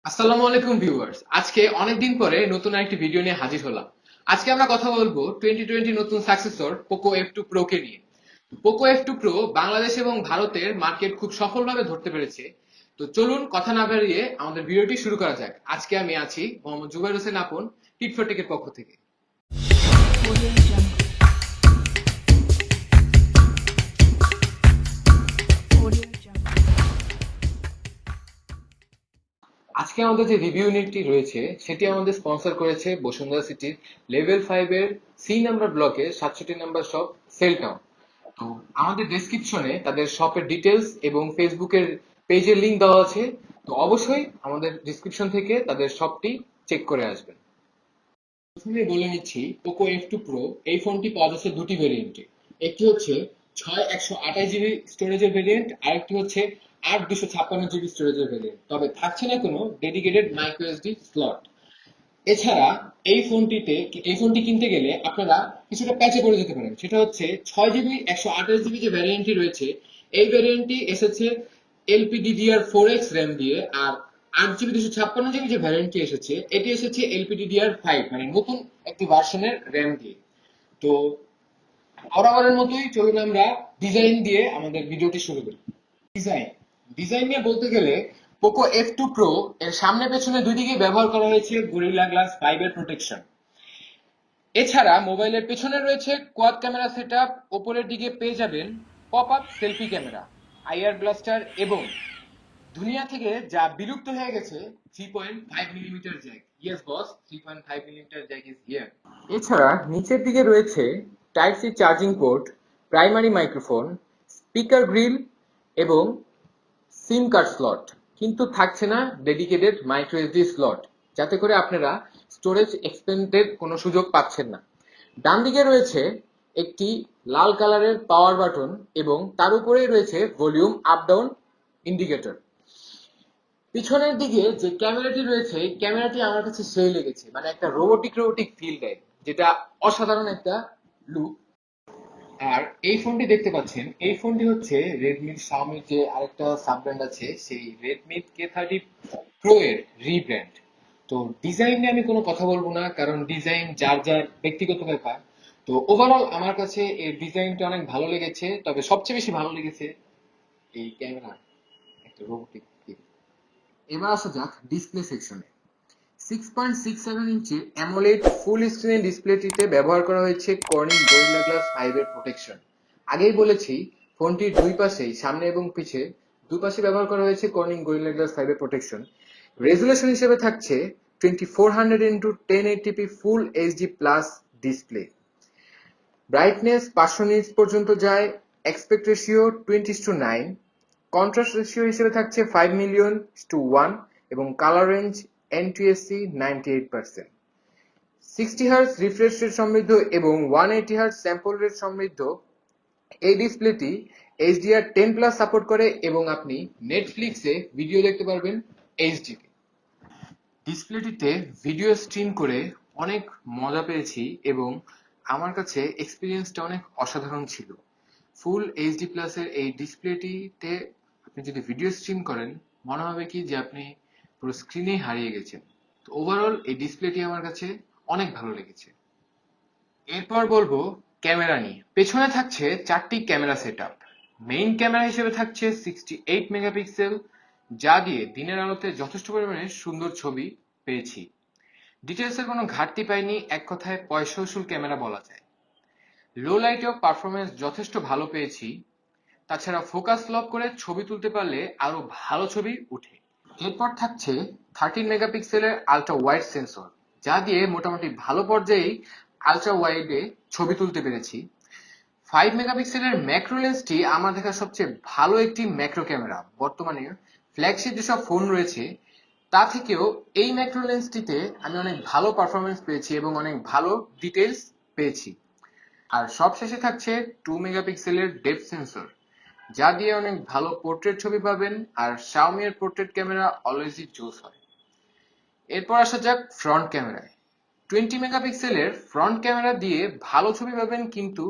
আসসালামু আলাইকুম ভিউয়ার্স, আজকে অনেকদিন পরে নতুন একটি ভিডিও নিয়ে হাজির হলাম। আজকে আমরা কথা বলবো 2020 নতুন সাকসেসর পোকো F2 Pro কে নিয়ে। পোকো F2 Pro বাংলাদেশ এবং ভারতের মার্কেট খুব সফলভাবে ধরতে পেরেছে। তো চলুন কথা না বাড়িয়ে আমাদের ভিডিওটি শুরু করা যাক। আজকে আমি আছি মোহাম্মদ জুবাইর হোসেন আপন, টিটফটেকের পক্ষ থেকে। আজকে আমাদের যে রিভিউ ইউনিটটি রয়েছে সেটি আমাদের স্পন্সর করেছে বসুন্ধরা সিটির লেভেল 5 এর সি নাম্বার ব্লকে 67 নাম্বার শপ সেল টাউন। তো আমাদের ডেসক্রিপশনে তাদের শপের ডিটেলস এবং ফেসবুকের পেজের লিংক দেওয়া আছে। তো অবশ্যই আমাদের ডিসক্রিপশন থেকে তাদের শপটি চেক করে আসবেন। প্রথমে বলে নিচ্ছি, পোকো F2 Pro এই ফোনটি পাওয়া যাচ্ছে দুটি ভেরিয়েন্টে। একটি হচ্ছে 6128 জিবি স্টোরেজের ভেরিয়েন্ট, আরেকটি হচ্ছে 8256 জিবি স্টোরেজের ভেরিয়েন্ট। তবে থাকছে না কোনো ডেডিকেটেড মাইক্রো এসডি স্লট। এছাড়া এই ফোনটি কিনতে গেলে আপনারা কিছুটা প্যাচে পড়ে যেতে পারেন। সেটা হচ্ছে 6 জিবি 128 জিবি যে ভ্যারিয়েন্টটি রয়েছে, এই ভ্যারিয়েন্টটি এসেছে LPDDR4X র্যাম দিয়ে, আর 8 জিবি 256 জিবি যে ভ্যারিয়েন্টটি এসেছে এটি এসেছে LPDDR5, মানে নতুন একটি ভার্সনের র্যাম দিয়ে। তো বরাবরের মতোই চলুন আমরা ডিজাইন দিয়ে আমাদের ভিডিওটি শুরু করি। ডিজাইন ডিজাইন নিয়ে বলতে গেলে পোকো F2 Pro এর সামনে পেছনে দুই দিকে ব্যবহার করা হয়েছে গরিলা গ্লাস 5 এর প্রোটেকশন। এছাড়া মোবাইলের পেছনে রয়েছে কোয়াড ক্যামেরা সেটআপ, ওপরের দিকে পেয়ে যাবেন pop up selfie camera, IR blaster এবং দুনিয়া থেকে যা বিলুপ্ত হয়ে গেছে 3.5 millimetre jack. Yes boss, 3.5 millimetre jack is here. এছাড়া নিচের দিকে রয়েছে type C charging port, primary microphone, speaker grill এবং সিম কার্ড স্লট। কিন্তু থাকছে না ডেডিকেটেড মাইক্রো এসডি স্লট, যাতে করে আপনারা স্টোরেজ এক্সপেন্ডের কোনো সুযোগ পাচ্ছেন না। ডান দিকে রয়েছে একটি লাল কালারের পাওয়ার বাটন এবং তার উপরে রয়েছে ভলিউম আপ ডাউন ইন্ডিকেটর। পিছনের দিকে যে ক্যামেরাটি রয়েছে, ক্যামেরাটি আমার কাছে সেই লেগেছে, মানে একটা রোবোটিক রোবোটিক ফিল দেয়, যেটা অসাধারণ একটা লুক। আর এই ফোনটি দেখতে পাচ্ছেন, এই ফোনটি হচ্ছে রেডমির শাওমির যে আরেকটা সাব ব্র্যান্ড আছে, সেই রেডমি K30 Pro এর রিব্র্যান্ড। তো ডিজাইন নিয়ে আমি কোনো কথা বলবো না, কারণ ডিজাইন যার যার ব্যক্তিগত ব্যাপার। তো ওভারঅল আমার কাছে এই ডিজাইনটা অনেক ভালো লেগেছে, তবে সবচেয়ে বেশি ভালো লেগেছে এই ক্যামেরা, একটা রোবোটিক ফিল। এবার আসা যাক ডিসপ্লে সেকশনে। 6.67 ইঞ্চি অ্যামোলেড ফুল স্ক্রিন ডিসপ্লেটিতে ব্যবহার করা হয়েছে কর্নিং গরিলা গ্লাস 5 এর প্রোটেকশন। আগেই বলেছি, ফোনটির দুই পাশেই, সামনে এবং পিছে দুপাশে ব্যবহার করা হয়েছে কর্নিং গরিলা গ্লাস 5 এর প্রোটেকশন। রেজুলেশন হিসেবে থাকছে 2400 into 1080p full HD plus display. Brightness 500 nits পর্যন্ত যায়। Aspect ratio 20:9। কন্ট্রাস্ট রেশিও হিসেবে থাকছে 5 মিলিয়ন:1 এবং colour range NTSC 98%। 60 hertz refresh rate সমৃদ্ধ এবং 180 হার্জ স্যাম্পল রেট সমৃদ্ধ এই ডিসপ্লেটি HDR10+ সাপোর্ট করে এবং আপনি নেটফ্লিক্সে ভিডিও দেখতে পারবেন এইচডিতে। ডিসপ্লেটিতে ভিডিও স্ট্রিম করে অনেক মজা পেয়েছি এবং আমার কাছে এক্সপিরিয়েন্সটা অনেক অসাধারণ ছিল। ফুল এইচডি প্লাসের এই ডিসপ্লেটিতে আপনি যদি ভিডিও স্ট্রিম করেন, মনে হবে কি যে আপনি পুরো স্ক্রিনেই হারিয়ে গেছেন। তো ওভারঅল এই ডিসপ্লেটি আমার কাছে অনেক ভালো লেগেছে। এরপর বলবো ক্যামেরা নিয়ে। পেছনে থাকছে 4টি ক্যামেরা সেটআপ। মেইন ক্যামেরা হিসেবে থাকছে 68 মেগাপিক্সেল, যা দিয়ে দিনের আলোতে যথেষ্ট পরিমাণে সুন্দর ছবি পেয়েছি। ডিটেলসের কোনো ঘাটতি পাইনি, এক কথায় পয়সা উসুল ক্যামেরা বলা যায়। লো লাইটেও পারফরমেন্স যথেষ্ট ভালো পেয়েছি। তাছাড়া ফোকাস লক করে ছবি তুলতে পারলে আরো ভালো ছবি উঠে। এরপর থাকছে 13 মেগাপিক্সেলের আলট্রা ওয়াইড সেন্সর, যা দিয়ে মোটামুটি ভালো পর্যায়েই আলট্রা ওয়াইডে ছবি তুলতে পেরেছি। 5 মেগাপিক্সেলের ম্যাক্রো লেন্সটি আমার দেখা সবচেয়ে ভালো একটি ম্যাক্রো ক্যামেরা। বর্তমানে ফ্ল্যাগশিপ যেসব ফোন রয়েছে তা থেকেও এই ম্যাক্রো লেন্সটিতে আমি অনেক ভালো পারফরমেন্স পেয়েছি এবং অনেক ভালো ডিটেলস পেয়েছি। আর সবশেষে থাকছে 2 মেগাপিক্সেলের ডেপথ সেন্সর, যা দিয়ে অনেক ভালো পোর্ট্রেট ছবি পাবেন, আর Xiaomi এর পোর্ট্রেট ক্যামেরা অলওয়েজই জোস হয়। এরপর আসা যাক ফ্রন্ট ক্যামেরায়। 20 মেগাপিক্সেলের ফ্রন্ট ক্যামেরা দিয়ে ভালো ছবি পাবেন, কিন্তু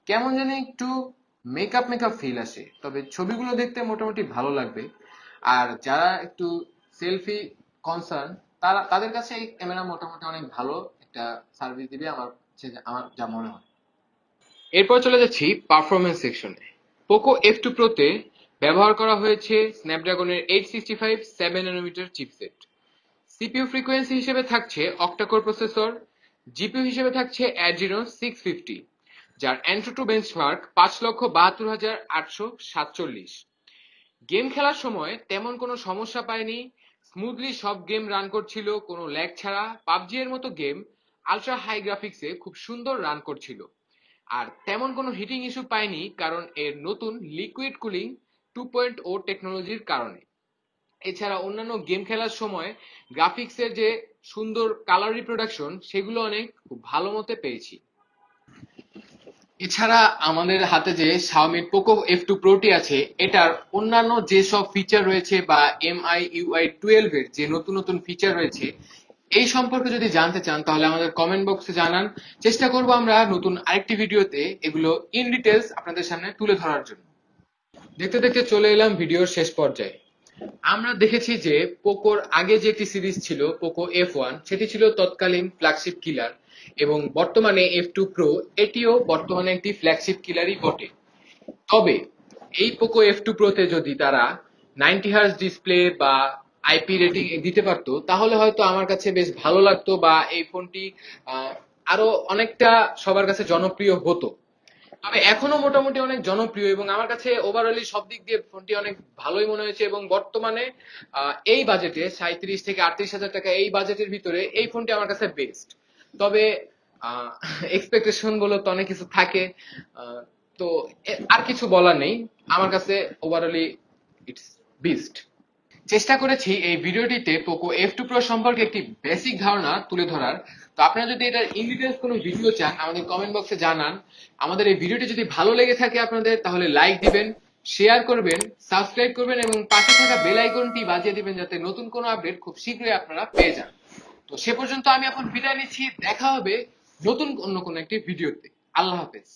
কেমন জানি একটু মেকআপ মেকআপ ফিল আসে, তবে ছবিগুলো দেখতে মোটামুটি ভালো লাগবে। আর যারা একটু সেলফি কনসার্ন, তাদের কাছে এই ক্যামেরা মোটামুটি অনেক ভালো একটা সার্ভিস দিবে আমার যা মনে হয়। এরপর চলে যাচ্ছি পারফরমেন্স সেকশনে। পোকো F2 Proতে ব্যবহার করা হয়েছে স্ন্যাপড্রাগনের 865 7nm চিপসেট। সিপিইউ ফ্রিকোয়েন্সি হিসেবে থাকছে অক্টাকোর প্রসেসর, জিপিইউ হিসেবে থাকছে Adreno 650, যার Antutu বেঞ্চমার্ক 5,72,847। গেম খেলার সময় তেমন কোনো সমস্যা পায়নি, স্মুথলি সব গেম রান করছিল কোনো ল্যাগ ছাড়া। পাবজি এর মতো গেম আলট্রা হাই গ্রাফিক্সে খুব সুন্দর রান করছিল। আর তেমন কোনো হিটিং ইস্যু পায়নি, কারণ এর নতুন লিকুইড কুলিং 2.0 টেকনোলজির কারণে। এছাড়া অন্যান্য গেম খেলার সময় গ্রাফিক্সের যে সুন্দর কালার রিপ্রোডাকশন, সেগুলো অনেক খুব ভালো মতে পেয়েছি। এছাড়া আমাদের হাতে যে Xiaomi Poco F2 Pro টি আছে, এটার অন্যান্য যেসব ফিচার রয়েছে বা MIUI 12 এর যে নতুন নতুন ফিচার রয়েছে, এই সম্পর্কে যদি জানতে চান তাহলে আমাদের কমেন্ট বক্সে জানান। চেষ্টা করব আমরা নতুন আরেকটি ভিডিওতে এগুলো ইন ডিটেলস আপনাদের সামনে তুলে ধরার জন্য। দেখতে দেখতে চলে এলাম ভিডিওর শেষ পর্যায়ে। আমরা দেখেছি যে পোকোর আগে যে একটি সিরিজ ছিল পোকো F1, সেটি ছিল তৎকালীন ফ্ল্যাগশিপ কিলার, এবং বর্তমানে F2 Pro এটিও বর্তমানে একটি ফ্ল্যাগশিপ কিলারই বটে। তবে এই পোকো F2 Pro তে যদি তারা 90 হার্জ ডিসপ্লে বা আইপি রেটিং দিতে পারতো, তাহলে হয়তো আমার কাছে বেশ ভালো লাগতো, বা এই ফোনটি আহ, আরো অনেকটা সবার কাছে জনপ্রিয় হতো। তবে এখনো মোটামুটি অনেক জনপ্রিয়, এবং আমার কাছে ওভারঅলি সব দিক দিয়ে ফোনটি অনেক ভালোই মনে হয়েছে। এবং বর্তমানে এই বাজেটে 37 থেকে 38 হাজার টাকা এই বাজেটের ভিতরে এই ফোনটি আমার কাছে বেস্ট। তবে এক্সপেকটেশন বলে তো অনেক কিছু থাকে, আহ, তো আর কিছু বলার নেই। আমার কাছে ওভারঅলি ইটস বেস্ট। চেষ্টা করেছি এই ভিডিওটিতে পোকো F2 Pro সম্পর্কে একটি বেসিক ধারণা তুলে ধরার। তো আপনারা যদি এটার ইন ডিটেইলস কোনো ভিডিও চান আমাদের কমেন্ট বক্সে জানান। আমাদের এই ভিডিওটি যদি ভালো লেগে থাকে আপনাদের, তাহলে লাইক দিবেন, শেয়ার করবেন, সাবস্ক্রাইব করবেন এবং পাশে থাকা বেল আইকনটি বাজিয়ে দিবেন, যাতে নতুন কোনো আপডেট খুব শীঘ্রই আপনারা পেয়ে যান। তো সে পর্যন্ত আমি এখন বিদায় নিচ্ছি, দেখা হবে নতুন অন্য কোনো একটি ভিডিওতে। আল্লাহ হাফেজ।